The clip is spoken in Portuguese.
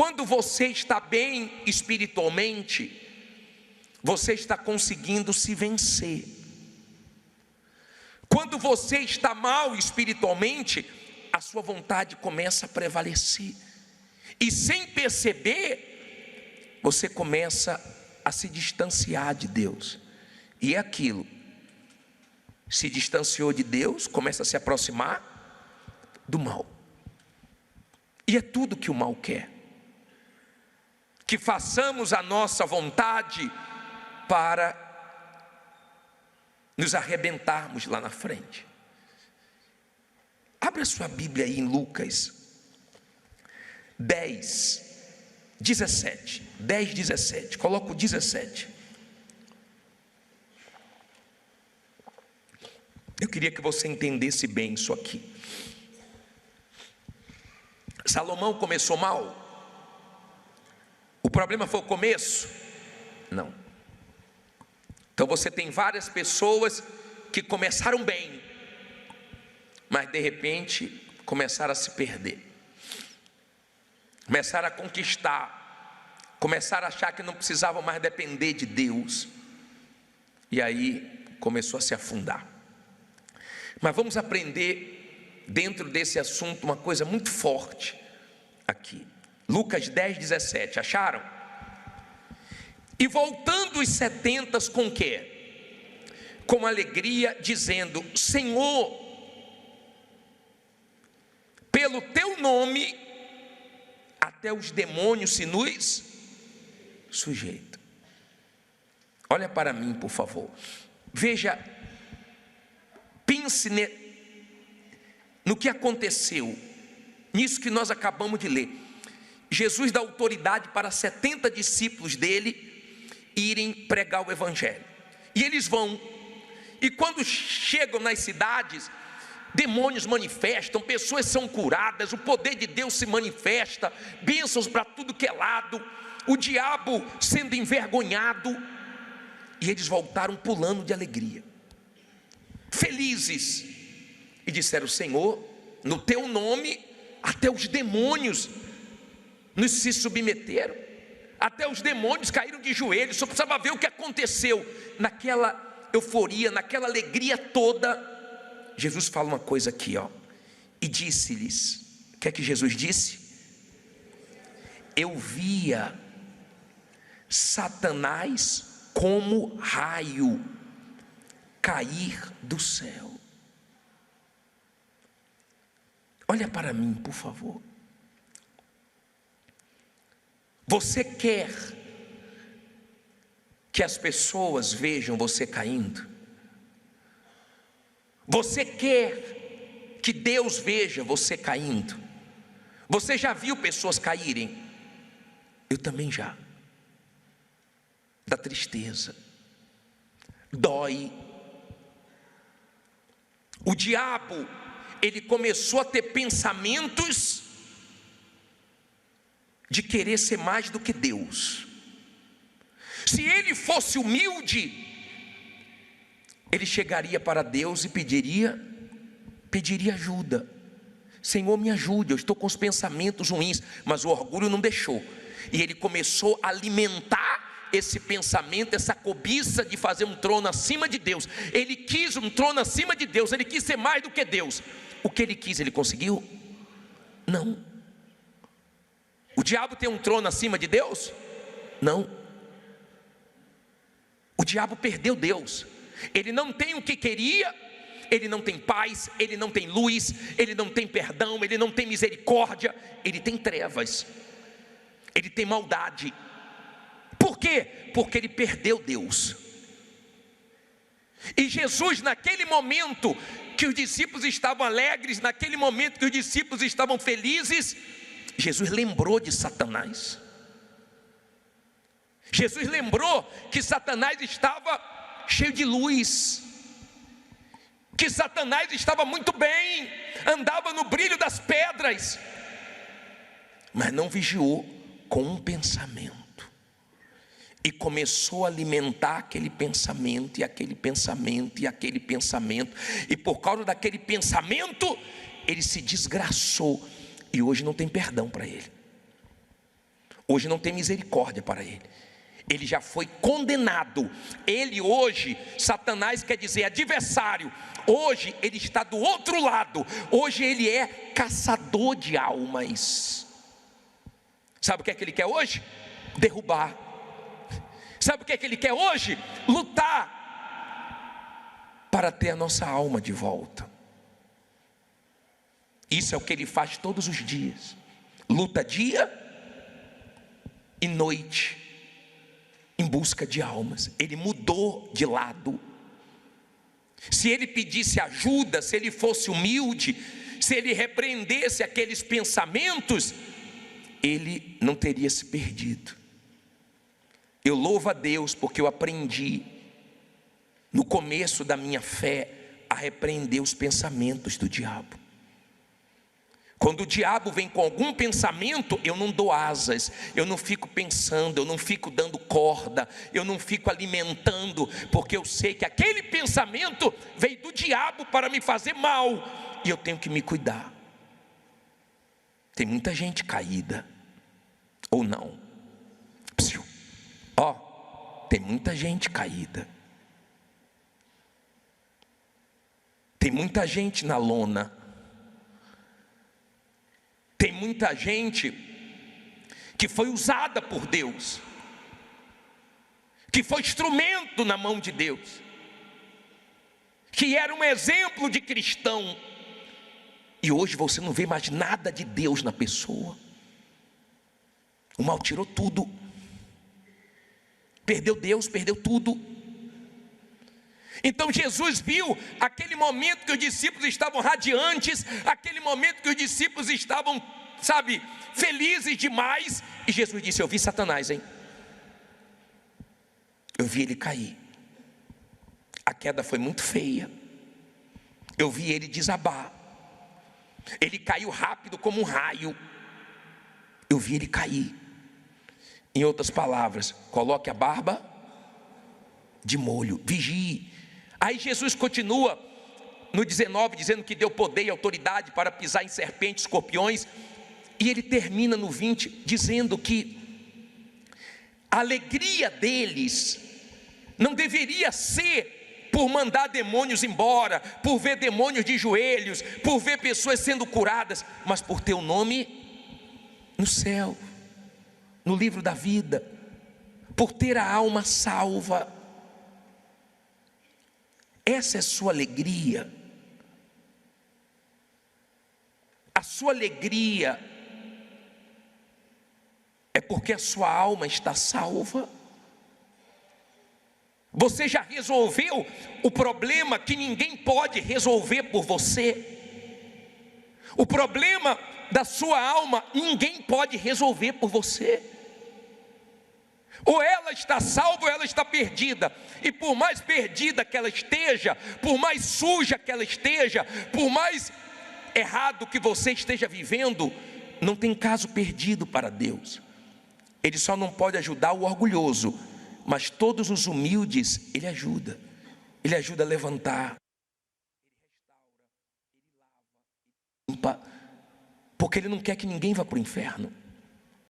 Quando você está bem espiritualmente, você está conseguindo se vencer. Quando você está mal espiritualmente, a sua vontade começa a prevalecer. E sem perceber, você começa a se distanciar de Deus. E é aquilo. Se distanciou de Deus, começa a se aproximar do mal. E é tudo que o mal quer. Que façamos a nossa vontade para nos arrebentarmos lá na frente. Abra sua Bíblia aí em Lucas 10, 17. 10, 17. Coloca o 17. Eu queria que você entendesse bem isso aqui. Salomão começou mal? O problema foi o começo? Não. Então você tem várias pessoas que começaram bem, mas de repente começaram a se perder, começaram a conquistar, começaram a achar que não precisavam mais depender de Deus, e aí começou a se afundar. Mas vamos aprender dentro desse assunto uma coisa muito forte aqui. Lucas 10, 17, acharam? E voltando os 70 com o quê? Com alegria, dizendo: Senhor, pelo teu nome, até os demônios se nos sujeitam. Olha para mim, por favor. Veja, pense no que aconteceu, nisso que nós acabamos de ler. Jesus dá autoridade para 70 discípulos dele irem pregar o evangelho. E eles vão. E quando chegam nas cidades, demônios manifestam, pessoas são curadas, o poder de Deus se manifesta, bênçãos para tudo que é lado, o diabo sendo envergonhado. E eles voltaram pulando de alegria, felizes, e disseram: Senhor, no teu nome até os demônios nos se submeteram, até os demônios caíram de joelhos. Só precisava ver o que aconteceu. Naquela euforia, naquela alegria toda, Jesus fala uma coisa aqui, ó. E disse-lhes, o que é que Jesus disse? Eu via Satanás como raio cair do céu. Olha para mim, por favor. Você quer que as pessoas vejam você caindo? Você quer que Deus veja você caindo? Você já viu pessoas caírem? Eu também já. Dá tristeza, dói. O diabo, ele começou a ter pensamentos de querer ser mais do que Deus. Se ele fosse humilde, ele chegaria para Deus e pediria ajuda. Senhor, me ajude, eu estou com os pensamentos ruins. Mas o orgulho não deixou, e ele começou a alimentar esse pensamento, essa cobiça de fazer um trono acima de Deus. Ele quis um trono acima de Deus, ele quis ser mais do que Deus. O que ele quis, ele conseguiu? Não. O diabo tem um trono acima de Deus? Não. O diabo perdeu Deus. Ele não tem o que queria, ele não tem paz, ele não tem luz, ele não tem perdão, ele não tem misericórdia, ele tem trevas, ele tem maldade. Por quê? Porque ele perdeu Deus. E Jesus, naquele momento que os discípulos estavam alegres, naquele momento que os discípulos estavam felizes, Jesus lembrou de Satanás. Jesus lembrou que Satanás estava cheio de luz, que Satanás estava muito bem, andava no brilho das pedras, mas não vigiou com um pensamento, e começou a alimentar aquele pensamento, e aquele pensamento, e aquele pensamento, e por causa daquele pensamento, ele se desgraçou, e hoje não tem perdão para ele. hoje não tem misericórdia para ele. Ele já foi condenado. Ele hoje, Satanás quer dizer adversário, hoje ele está do outro lado. Hoje ele é caçador de almas. Sabe o que é que ele quer hoje? Derrubar. Sabe o que é que ele quer hoje? Lutar para ter a nossa alma de volta. Isso é o que ele faz todos os dias. Luta dia e noite em busca de almas. Ele mudou de lado. Se ele pedisse ajuda, se ele fosse humilde, se ele repreendesse aqueles pensamentos, ele não teria se perdido. Eu louvo a Deus porque eu aprendi no começo da minha fé a repreender os pensamentos do diabo. Quando o diabo vem com algum pensamento, eu não dou asas, eu não fico pensando, eu não fico dando corda, eu não fico alimentando, porque eu sei que aquele pensamento veio do diabo para me fazer mal, e eu tenho que me cuidar. Tem muita gente caída, ou não? Ó, tem muita gente caída. Tem muita gente na lona. Tem muita gente que foi usada por Deus, que foi instrumento na mão de Deus, que era um exemplo de cristão, e hoje você não vê mais nada de Deus na pessoa. O mal tirou tudo, perdeu Deus, perdeu tudo. Então Jesus viu aquele momento que os discípulos estavam radiantes, aquele momento que os discípulos estavam, felizes demais, e Jesus disse: eu vi Satanás, hein? Eu vi ele cair. A queda foi muito feia. Eu vi ele desabar. Ele caiu rápido como um raio. Eu vi ele cair. Em outras palavras, coloque a barba de molho, vigie. Aí Jesus continua no 19, dizendo que deu poder e autoridade para pisar em serpentes, escorpiões. E ele termina no 20, dizendo que a alegria deles não deveria ser por mandar demônios embora, por ver demônios de joelhos, por ver pessoas sendo curadas, mas por ter o nome no céu, no livro da vida, por ter a alma salva. Essa é a sua alegria. A sua alegria é porque a sua alma está salva. Você já resolveu o problema que ninguém pode resolver por você? O problema da sua alma ninguém pode resolver por você. Ou ela está salva ou ela está perdida. E por mais perdida que ela esteja, por mais suja que ela esteja, por mais errado que você esteja vivendo, não tem caso perdido para Deus. Ele só não pode ajudar o orgulhoso, mas todos os humildes Ele ajuda. Ele ajuda a levantar, Ele restaura, Ele lava, Ele limpa, porque Ele não quer que ninguém vá para o inferno.